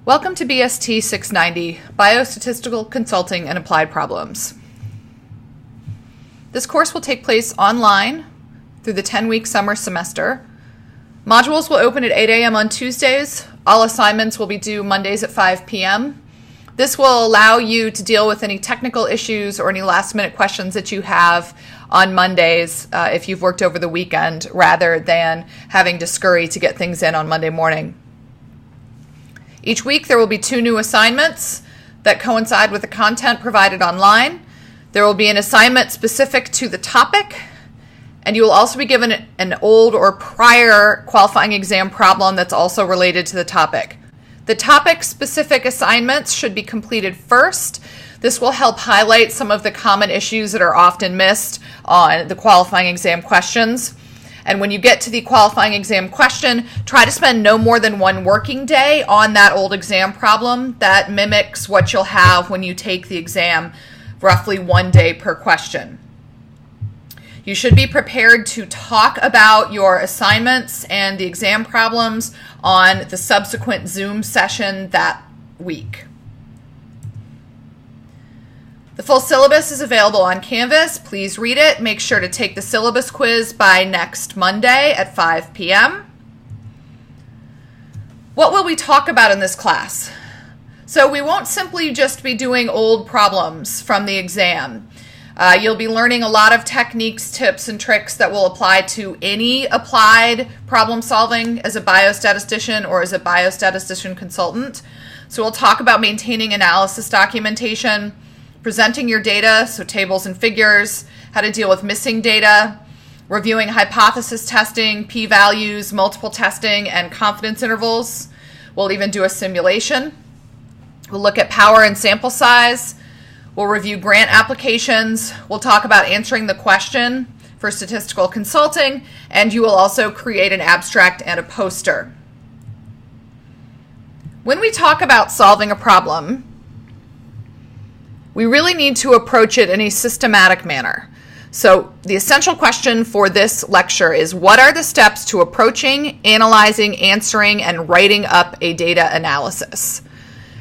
Welcome to BST690, Biostatistical Consulting and Applied Problems. This course will take place online through the 10-week summer semester. Modules will open at 8 a.m. on Tuesdays. All assignments will be due Mondays at 5 p.m. This will allow you to deal with any technical issues or any last-minute questions that you have on Mondays if you've worked over the weekend, rather than having to scurry to get things in on Monday morning. Each week there will be 2 new assignments that coincide with the content provided online. There will be an assignment specific to the topic, and you will also be given an old or prior qualifying exam problem that's also related to the topic. The topic-specific assignments should be completed first. This will help highlight some of the common issues that are often missed on the qualifying exam questions. And when you get to the qualifying exam question, try to spend no more than 1 working day on that old exam problem. That mimics what you'll have when you take the exam, roughly 1 day per question. You should be prepared to talk about your assignments and the exam problems on the subsequent Zoom session that week. The full syllabus is available on Canvas. Please read it. Make sure to take the syllabus quiz by next Monday at 5 p.m. What will we talk about in this class? So we won't simply just be doing old problems from the exam. You'll be learning a lot of techniques, tips, and tricks that will apply to any applied problem solving as a biostatistician or as a biostatistician consultant. So we'll talk about maintaining analysis documentation, presenting your data, so tables and figures, how to deal with missing data, reviewing hypothesis testing, p-values, multiple testing, and confidence intervals. We'll even do a simulation. We'll look at power and sample size. We'll review grant applications. We'll talk about answering the question for statistical consulting, and you will also create an abstract and a poster. When we talk about solving a problem, we really need to approach it in a systematic manner. So the essential question for this lecture is, what are the steps to approaching, analyzing, answering, and writing up a data analysis?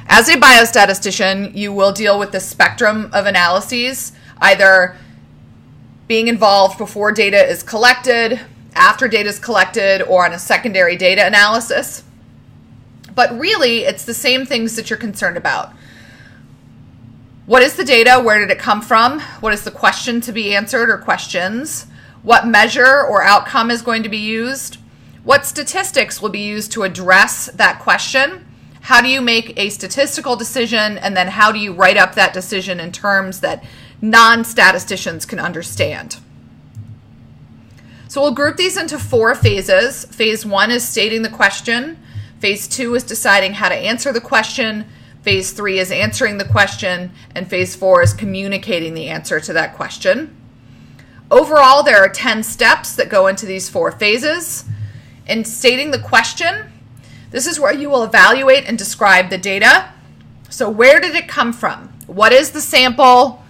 As a biostatistician, you will deal with the spectrum of analyses, either being involved before data is collected, after data is collected, or on a secondary data analysis. But really, it's the same things that you're concerned about. What is the data? Where did it come from? What is the question to be answered or questions? What measure or outcome is going to be used? What statistics will be used to address that question? How do you make a statistical decision, and then how do you write up that decision in terms that non-statisticians can understand? So we'll group these into 4 phases. Phase 1 is stating the question. Phase 2 is deciding how to answer the question. Phase 3 is answering the question, and Phase 4 is communicating the answer to that question. Overall, there are 10 steps that go into these 4 phases. In stating the question, this is where you will evaluate and describe the data. So where did it come from? What is the sample?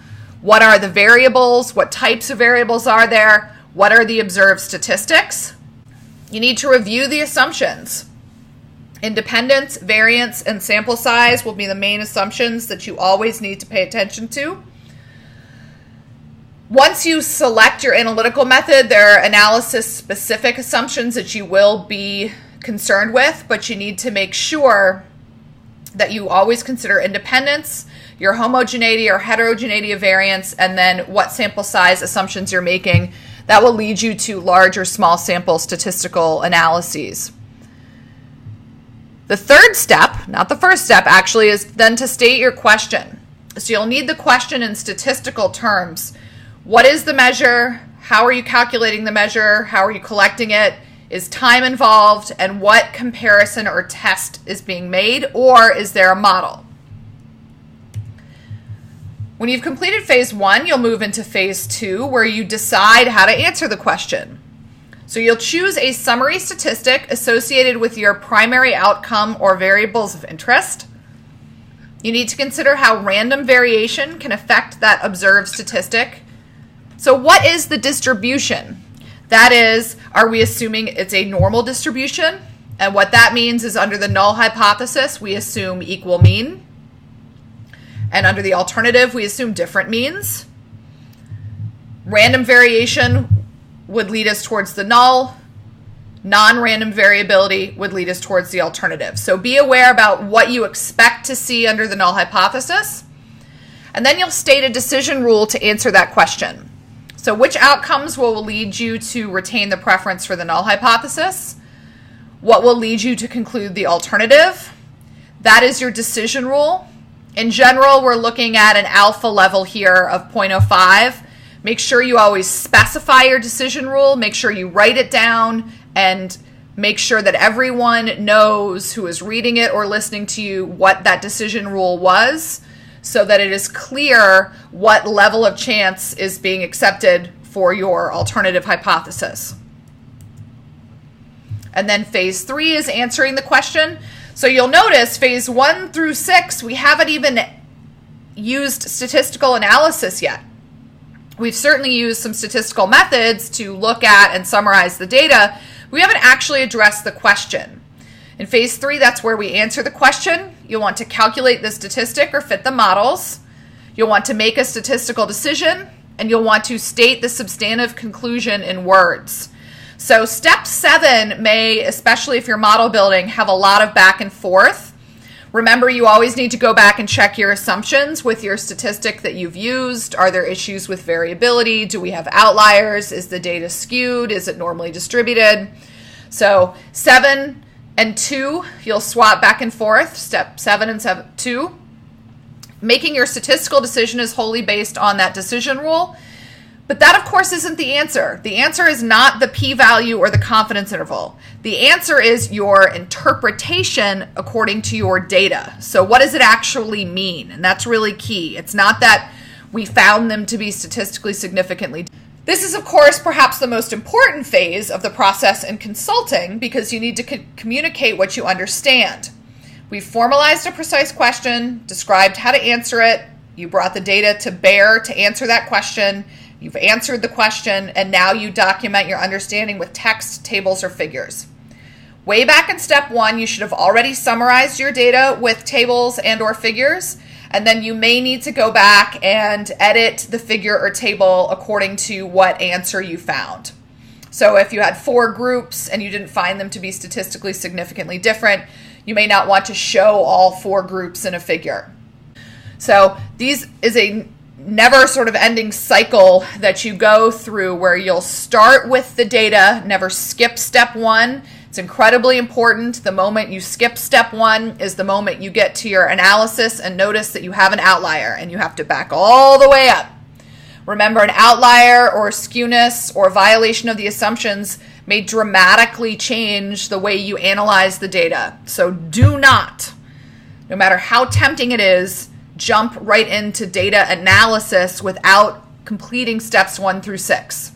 What are the variables? What types of variables are there? What are the observed statistics? You need to review the assumptions. Independence, variance, and sample size will be the main assumptions that you always need to pay attention to. Once you select your analytical method, there are analysis-specific assumptions that you will be concerned with, but you need to make sure that you always consider independence, your homogeneity or heterogeneity of variance, and then what sample size assumptions you're making. That will lead you to large or small sample statistical analyses. The third step, not the first step actually, is then to state your question. So you'll need the question in statistical terms. What is the measure? How are you calculating the measure? How are you collecting it? Is time involved? And what comparison or test is being made? Or is there a model? When you've completed phase 1, you'll move into phase 2, where you decide how to answer the question. So you'll choose a summary statistic associated with your primary outcome or variables of interest. You need to consider how random variation can affect that observed statistic. So what is the distribution? That is, are we assuming it's a normal distribution? And what that means is under the null hypothesis, we assume equal mean. And under the alternative, we assume different means. Random variation would lead us towards the null. Non-random variability would lead us towards the alternative. So be aware about what you expect to see under the null hypothesis. And then you'll state a decision rule to answer that question. So which outcomes will lead you to retain the preference for the null hypothesis? What will lead you to conclude the alternative? That is your decision rule. In general, we're looking at an alpha level here of 0.05. Make sure you always specify your decision rule. Make sure you write it down and make sure that everyone knows who is reading it or listening to you what that decision rule was, so that it is clear what level of chance is being accepted for your alternative hypothesis. And then phase 3 is answering the question. So you'll notice phase 1 through 6, we haven't even used statistical analysis yet. We've certainly used some statistical methods to look at and summarize the data. We haven't actually addressed the question. In phase 3, that's where we answer the question. You'll want to calculate the statistic or fit the models. You'll want to make a statistical decision, and you'll want to state the substantive conclusion in words. So step 7 may, especially if you're model building, have a lot of back and forth. Remember, you always need to go back and check your assumptions with your statistic that you've used. Are there issues with variability? Do we have outliers? Is the data skewed? Is it normally distributed? So 7 and 2, you'll swap back and forth. Step 7 and 2. Making your statistical decision is wholly based on that decision rule. But that, of course, isn't the answer. The answer is not the p-value or the confidence interval. The answer is your interpretation according to your data. So what does it actually mean? And that's really key. It's not that we found them to be statistically significantly. This is, of course, perhaps the most important phase of the process in consulting, because you need to communicate what you understand. We've formalized a precise question, described how to answer it. You brought the data to bear to answer that question. You've answered the question, and now you document your understanding with text, tables, or figures. Way back in step 1, you should have already summarized your data with tables and or figures, and then you may need to go back and edit the figure or table according to what answer you found. So if you had 4 groups and you didn't find them to be statistically significantly different, you may not want to show all 4 groups in a figure. So these is a never sort of ending cycle that you go through, where you'll start with the data, never skip step 1. It's incredibly important. The moment you skip step 1 is the moment you get to your analysis and notice that you have an outlier, and you have to back all the way up. Remember, an outlier or skewness or violation of the assumptions may dramatically change the way you analyze the data. So do not, no matter how tempting it is, jump right into data analysis without completing steps 1 through 6.